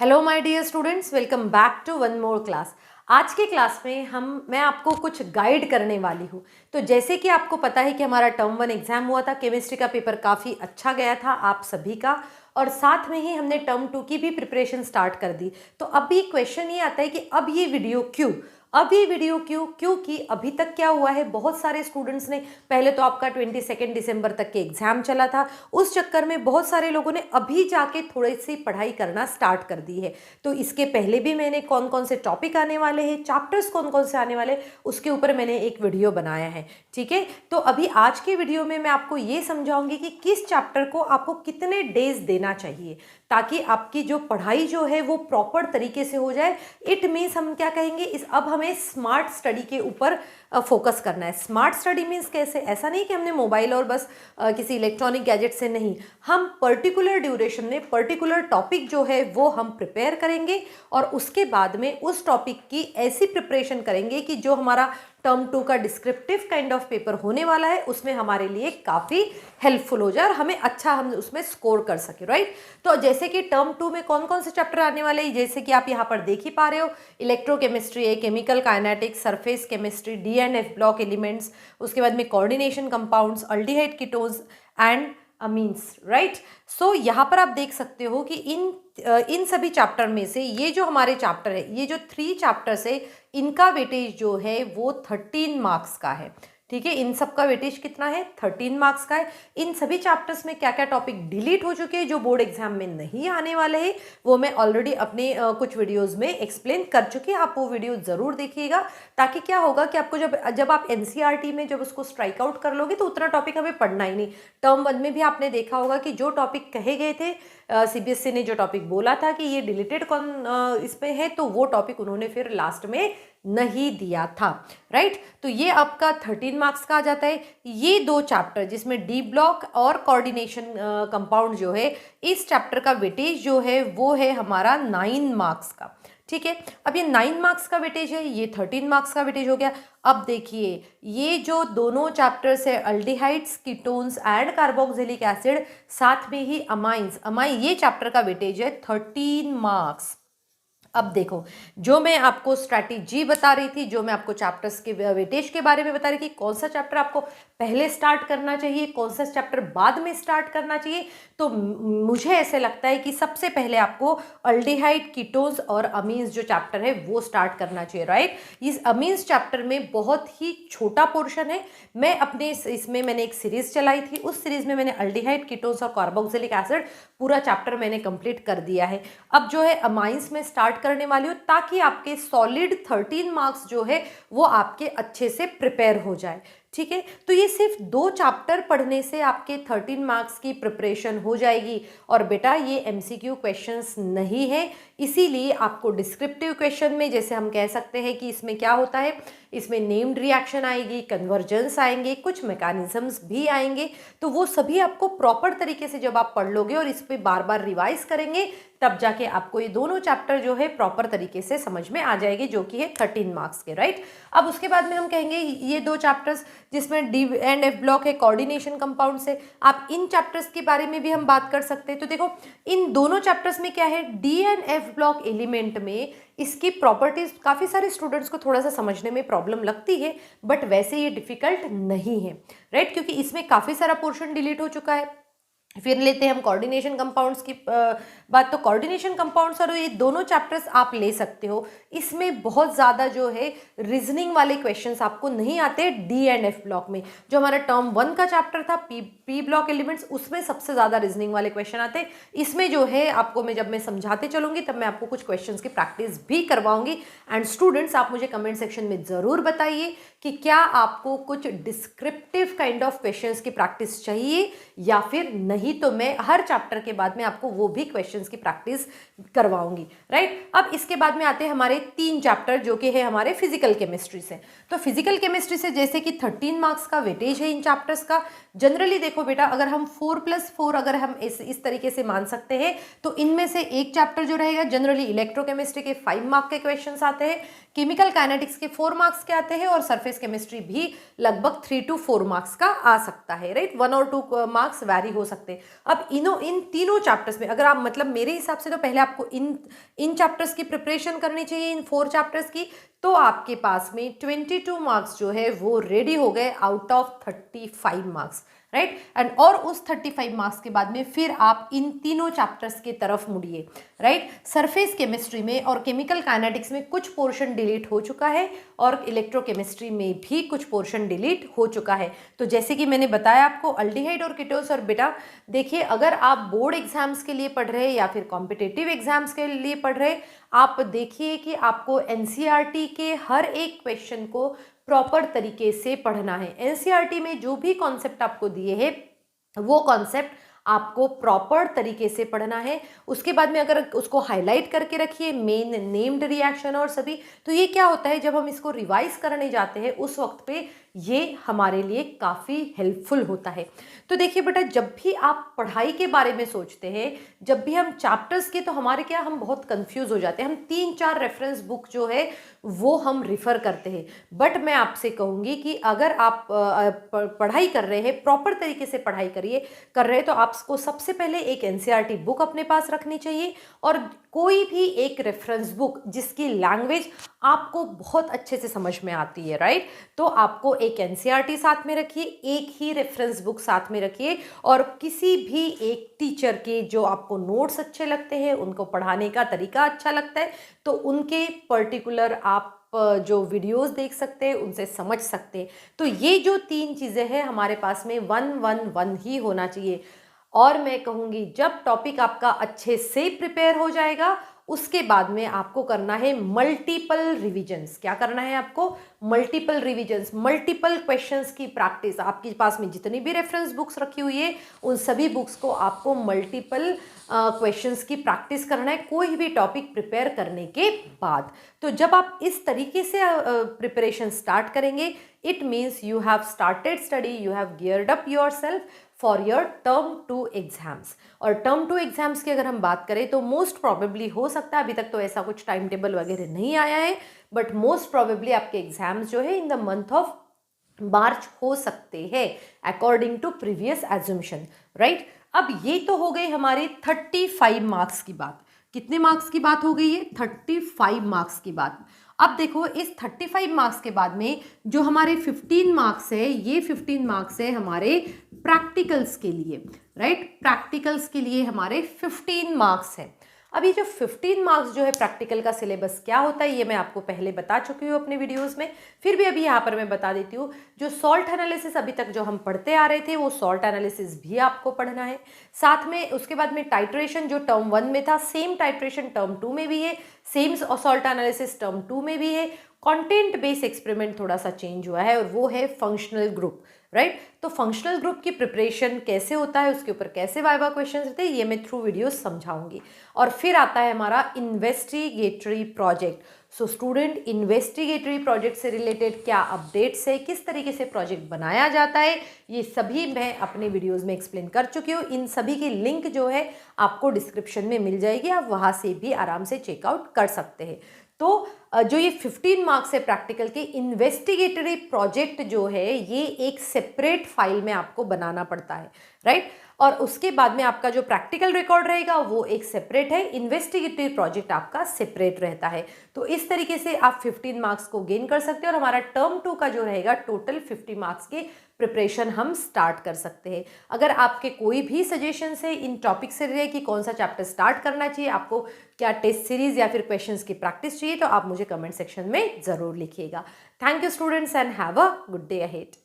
Hello my dear students, welcome back to one more class. आज के class में मैं आपको कुछ गाइड करने वाली हूँ। तो जैसे कि आपको पता है कि हमारा टर्म 1 एग्जाम हुआ था, केमिस्ट्री का पेपर काफ़ी अच्छा गया था आप सभी का, और साथ में ही हमने टर्म 2 की भी प्रिपरेशन स्टार्ट कर दी। तो अभी क्वेश्चन ये आता है कि अब ये वीडियो क्यों, क्योंकि अभी तक क्या हुआ है, बहुत सारे स्टूडेंट्स ने, पहले तो आपका 22 दिसंबर तक के एग्जाम चला था, उस चक्कर में बहुत सारे लोगों ने अभी जाके थोड़ी सी पढ़ाई करना स्टार्ट कर दी है। तो इसके पहले भी मैंने कौन कौन से टॉपिक आने वाले हैं, चैप्टर्स कौन कौन से आने वाले, उसके ऊपर मैंने एक वीडियो बनाया है। ठीक है, तो अभी आज के वीडियो में मैं आपको ये समझाऊंगी कि किस चैप्टर को आपको कितने डेज देना चाहिए, ताकि आपकी जो पढ़ाई जो है वो प्रॉपर तरीके से हो जाए। इट मीन्स हम क्या कहेंगे, अब हमें स्मार्ट स्टडी के ऊपर फोकस करना है। स्मार्ट स्टडी मीन्स कैसे, ऐसा नहीं कि हमने मोबाइल और बस किसी इलेक्ट्रॉनिक गैजेट से नहीं, हम पर्टिकुलर ड्यूरेशन में पर्टिकुलर टॉपिक जो है वो हम प्रिपेयर करेंगे और उसके बाद में उस टॉपिक की ऐसी प्रिपरेशन करेंगे कि जो हमारा टर्म 2 का डिस्क्रिप्टिव काइंड ऑफ पेपर होने वाला है उसमें हमारे लिए काफ़ी हेल्पफुल हो जाए और हमें अच्छा हम उसमें स्कोर कर सके, राइट। तो जैसे कि टर्म 2 में कौन कौन से चैप्टर आने वाले हैं, जैसे कि आप यहाँ पर देख ही पा रहे हो, इलेक्ट्रोकेमिस्ट्री है, chemical kinetics, surface chemistry, D and F block elements, उसके बाद में coordination compounds, aldehyde ketones and amines, right. So यहाँ पर आप देख सकते हो कि इन सभी चैप्टर में से ये जो हमारे चैप्टर है, ये जो 3 चैप्टर्स है, इनका वेटेज जो है वो 13 मार्क्स का है। ठीक है, इन सब का वेटेज कितना है, 13 मार्क्स का है। इन सभी चैप्टर्स में क्या क्या टॉपिक डिलीट हो चुके हैं जो बोर्ड एग्जाम में नहीं आने वाले हैं, वो मैं ऑलरेडी अपने कुछ वीडियोस में एक्सप्लेन कर चुकी हूँ। आप वो वीडियो जरूर देखिएगा, ताकि क्या होगा कि आपको जब आप एनसीईआरटी में जब उसको स्ट्राइक आउट कर लोगे तो उतना टॉपिक हमें पढ़ना ही नहीं। टर्म 1 में भी आपने देखा होगा कि जो टॉपिक कहे गए थे, सीबीएसई ने जो टॉपिक बोला था कि ये डिलीटेड इसमें है, तो वो टॉपिक उन्होंने फिर लास्ट में नहीं दिया था, राइट। तो ये आपका 13 मार्क्स का आ जाता है। ये 2 चैप्टर जिसमें डी ब्लॉक और कोऑर्डिनेशन कंपाउंड जो है, इस चैप्टर का वेटेज जो है वो है हमारा 9 मार्क्स का। ठीक है, अब ये 9 मार्क्स का वेटेज है, ये 13 मार्क्स का वेटेज हो गया। अब देखिए, ये जो दोनों चैप्टर्स है, aldehydes, ketones and carboxylic acid, साथ में ही अमाइंस, ये चैप्टर का वेटेज है 13 मार्क्स। अब देखो, जो मैं आपको स्ट्रैटेजी बता रही थी, जो मैं आपको चैप्टर्स के वेटेज के बारे में बता रही थी, कौन सा चैप्टर आपको पहले स्टार्ट करना चाहिए, कौन सा चैप्टर बाद में स्टार्ट करना चाहिए, तो मुझे ऐसे लगता है कि सबसे पहले आपको अल्डिहाइड, कीटोन्स और अमीन्स जो चैप्टर है वो स्टार्ट करना चाहिए, राइट। इस अमीन्स चैप्टर में बहुत ही छोटा पोर्शन है। मैं अपने इसमें मैंने एक सीरीज चलाई थी, उस सीरीज में मैंने अल्डिहाइड, कीटोन्स और कार्बोक्सिलिक एसिड पूरा चैप्टर मैंने कंप्लीट कर दिया है। अब जो है अमाइंस में स्टार्ट करने वाली हूँ, ताकि आपके सॉलिड 13 मार्क्स जो है वो आपके अच्छे से प्रिपेयर हो जाए। ठीक है, तो ये सिर्फ 2 चैप्टर पढ़ने से आपके 13 मार्क्स की प्रिपरेशन हो जाएगी। और बेटा, ये एमसीक्यू क्वेश्चंस नहीं है, इसीलिए आपको डिस्क्रिप्टिव क्वेश्चन में, जैसे हम कह सकते हैं कि इसमें क्या होता है, इसमें नेम्ड रिएक्शन आएगी, कन्वर्जेंस आएंगे, कुछ मैकेनिज्म्स भी आएंगे। तो वो सभी आपको प्रॉपर तरीके से जब आप पढ़ लोगे और इस पर बार बार रिवाइज करेंगे, तब जाके आपको ये दोनों चैप्टर जो है प्रॉपर तरीके से समझ में आ जाएंगे, जो कि है 13 मार्क्स के, राइट। अब उसके बाद में हम कहेंगे ये 2 चैप्टर्स जिसमें डी एंड एफ ब्लॉक है, कोऑर्डिनेशन कंपाउंड से, आप इन चैप्टर्स के बारे में भी हम बात कर सकते हैं। तो देखो, इन दोनों चैप्टर्स में क्या है, D and F block element में इसकी प्रॉपर्टीज काफ़ी सारे स्टूडेंट्स को थोड़ा सा समझने में प्रॉब्लम लगती है, बट वैसे ये डिफिकल्ट नहीं है, राइट, क्योंकि इसमें काफ़ी सारा पोर्शन डिलीट हो चुका है। फिर लेते हैं हम कोऑर्डिनेशन कंपाउंड्स की बात। तो कोऑर्डिनेशन कंपाउंड्स और ये दोनों चैप्टर्स आप ले सकते हो। इसमें बहुत ज़्यादा जो है रीजनिंग वाले क्वेश्चंस आपको नहीं आते डी एंड एफ ब्लॉक में। जो हमारा टर्म 1 का चैप्टर था, पी ब्लॉक एलिमेंट्स, उसमें सबसे ज़्यादा रीजनिंग वाले क्वेश्चन आते। इसमें जो है आपको जब मैं समझाते चलूँगी तब मैं आपको कुछ क्वेश्चन की प्रैक्टिस भी करवाऊंगी। एंड स्टूडेंट्स, आप मुझे कमेंट सेक्शन में ज़रूर बताइए कि क्या आपको कुछ डिस्क्रिप्टिव काइंड ऑफ क्वेश्चंस की प्रैक्टिस चाहिए या फिर नहीं, तो मैं हर चैप्टर के बाद में आपको वो भी क्वेश्चंस की प्रैक्टिस करवाऊंगी, राइट। अब इसके बाद में आते हैं हमारे 3 चैप्टर, जो कि है हमारे फिजिकल केमिस्ट्री से। तो फिजिकल केमिस्ट्री से जैसे कि 13 मार्क्स का वेटेज है इन चैप्टर्स का। जनरली देखो बेटा, अगर हम 4+4 अगर हम इस तरीके से मान सकते हैं, तो इनमें से एक चैप्टर जो रहेगा, जनरली इलेक्ट्रोकेमिस्ट्री के 5 मार्क के क्वेश्चन आते हैं, केमिकल काइनेटिक्स के 4 मार्क्स के आते हैं, और सरफेस केमिस्ट्री भी लगभग 3 to 4 मार्क्स का आ सकता है, राइट। 1 और 2 मार्क्स वैरी हो सकते हैं सकते। अब इन तीनों चैप्टर्स में अगर आप मतलब मेरे हिसाब से तो पहले आपको इन चैप्टर्स की प्रिपरेशन करनी चाहिए, इन 4 चैप्टर्स की, तो आपके पास में 22 मार्क्स जो है वो रेडी हो गए out of 35 marks, right. And और उस 35 मार्क्स के बाद में फिर आप इन तीनों चैप्टर्स की तरफ मुड़िए, राइट। सरफेस केमिस्ट्री में और केमिकल काइनेटिक्स में कुछ पोर्शन डिलीट हो चुका है और इलेक्ट्रोकेमिस्ट्री में भी कुछ पोर्शन डिलीट हो चुका है। तो जैसे कि मैंने बताया आपको अल्डिहाइड और कीटोन्स, और बेटा देखिए अगर आप बोर्ड एग्जाम्स के लिए पढ़ रहे हैं या फिर कॉम्पिटिटिव एग्जाम्स के लिए पढ़ रहे, आप देखिए कि आपको एनसीईआरटी के हर एक क्वेश्चन को प्रॉपर तरीके से पढ़ना है। एनसीईआरटी में जो भी कॉन्सेप्ट आपको दिए हैं वो कॉन्सेप्ट आपको प्रॉपर तरीके से पढ़ना है। उसके बाद में अगर उसको हाईलाइट करके रखिए मेन नेम्ड रिएक्शन और सभी, तो ये क्या होता है जब हम इसको रिवाइज करने जाते हैं उस वक्त पे ये हमारे लिए काफ़ी हेल्पफुल होता है। तो देखिए बेटा जब भी आप पढ़ाई के बारे में सोचते हैं, जब भी हम चैप्टर्स के, तो हमारे क्या हम बहुत कंफ्यूज हो जाते हैं, हम 3-4 रेफरेंस बुक जो है वो हम रिफ़र करते हैं। बट मैं आपसे कहूँगी कि अगर आप पढ़ाई कर रहे हैं, प्रॉपर तरीके से पढ़ाई कर रहे हैं, तो आपको सबसे पहले एक एनसीईआरटी बुक अपने पास रखनी चाहिए और कोई भी एक रेफरेंस बुक जिसकी लैंग्वेज आपको बहुत अच्छे से समझ में आती है, राइट। तो आपको एक एनसीईआरटी साथ में रखिए, एक ही रेफरेंस बुक साथ में रखिए और किसी भी एक टीचर के जो आपको नोट्स अच्छे लगते हैं, उनको पढ़ाने का तरीका अच्छा लगता है, तो उनके पर्टिकुलर आप जो वीडियोस देख सकते हैं, उनसे समझ सकते हैं। तो ये जो 3 चीज़ें हैं हमारे पास में 1-1-1 ही होना चाहिए। और मैं कहूँगी जब टॉपिक आपका अच्छे से प्रिपेयर हो जाएगा उसके बाद में आपको करना है मल्टीपल रिविजन्स। क्या करना है आपको? मल्टीपल रिविजन्स, मल्टीपल क्वेश्चंस की प्रैक्टिस। आपके पास में जितनी भी रेफरेंस बुक्स रखी हुई है उन सभी बुक्स को आपको मल्टीपल क्वेश्चंस की प्रैक्टिस करना है कोई भी टॉपिक प्रिपेयर करने के बाद। तो जब आप इस तरीके से प्रिपरेशन स्टार्ट करेंगे, it means you have started study, you have geared up your self for your term 2 exams. और टर्म 2 एग्जाम्स की अगर हम बात करें तो मोस्ट प्रॉबेबली हो सकता है, अभी तक तो ऐसा कुछ टाइम टेबल वगैरह नहीं आया है, बट मोस्ट प्रॉबेबली आपके एग्जाम्स जो है in the month of March हो सकते हैं according to previous assumption, right. अब ये तो हो गई हमारी 35 मार्क्स की बात। कितने मार्क्स की बात हो गई है? 35 मार्क्स की बात। अब देखो इस 35 मार्क्स के बाद में जो हमारे 15 मार्क्स है, ये 15 मार्क्स है हमारे प्रैक्टिकल्स के लिए, राइट। प्रैक्टिकल्स के लिए हमारे 15 मार्क्स है। अब ये जो 15 मार्क्स जो है प्रैक्टिकल का सिलेबस क्या होता है ये मैं आपको पहले बता चुकी हूँ अपने वीडियोस में, फिर भी अभी यहाँ पर मैं बता देती हूँ। जो सॉल्ट एनालिसिस अभी तक जो हम पढ़ते आ रहे थे वो सॉल्ट एनालिसिस भी आपको पढ़ना है। साथ में उसके बाद में टाइट्रेशन जो टर्म 1 में था, सेम टाइट्रेशन टर्म 2 में भी है, सेम सॉल्ट एनालिसिस टर्म 2 में भी है। कंटेंट बेस्ड एक्सपेरिमेंट थोड़ा सा चेंज हुआ है और वो है फंक्शनल ग्रुप, राइट। तो फंक्शनल ग्रुप की प्रिपरेशन कैसे होता है, उसके ऊपर कैसे वाइवा क्वेश्चंस रहते हैं, ये मैं थ्रू वीडियोस समझाऊंगी। और फिर आता है हमारा इन्वेस्टिगेटरी प्रोजेक्ट। सो स्टूडेंट, इन्वेस्टिगेटरी प्रोजेक्ट से रिलेटेड क्या अपडेट्स है, किस तरीके से प्रोजेक्ट बनाया जाता है, ये सभी मैं अपने वीडियोज़ में एक्सप्लेन कर चुकी हूँ। इन सभी की लिंक जो है आपको डिस्क्रिप्शन में मिल जाएगी, आप वहाँ से भी आराम से चेकआउट कर सकते हैं। तो जो ये 15 मार्क्स है प्रैक्टिकल के, इन्वेस्टिगेटरी प्रोजेक्ट जो है ये एक सेपरेट फाइल में आपको बनाना पड़ता है, राइट। और उसके बाद में आपका जो प्रैक्टिकल रिकॉर्ड रहेगा वो एक सेपरेट है, इन्वेस्टिगेटरी प्रोजेक्ट आपका सेपरेट रहता है। तो इस तरीके से आप 15 मार्क्स को गेन कर सकते हैं और हमारा टर्म 2 का जो रहेगा टोटल 50 मार्क्स के प्रिपरेशन हम स्टार्ट कर सकते हैं। अगर आपके कोई भी सजेशंस है इन टॉपिक से रिलेटेड कि कौन सा चैप्टर स्टार्ट करना चाहिए, आपको क्या टेस्ट सीरीज या फिर क्वेश्चंस की प्रैक्टिस चाहिए, तो आप मुझे कमेंट सेक्शन में ज़रूर लिखिएगा। Thank you students and have a good day ahead.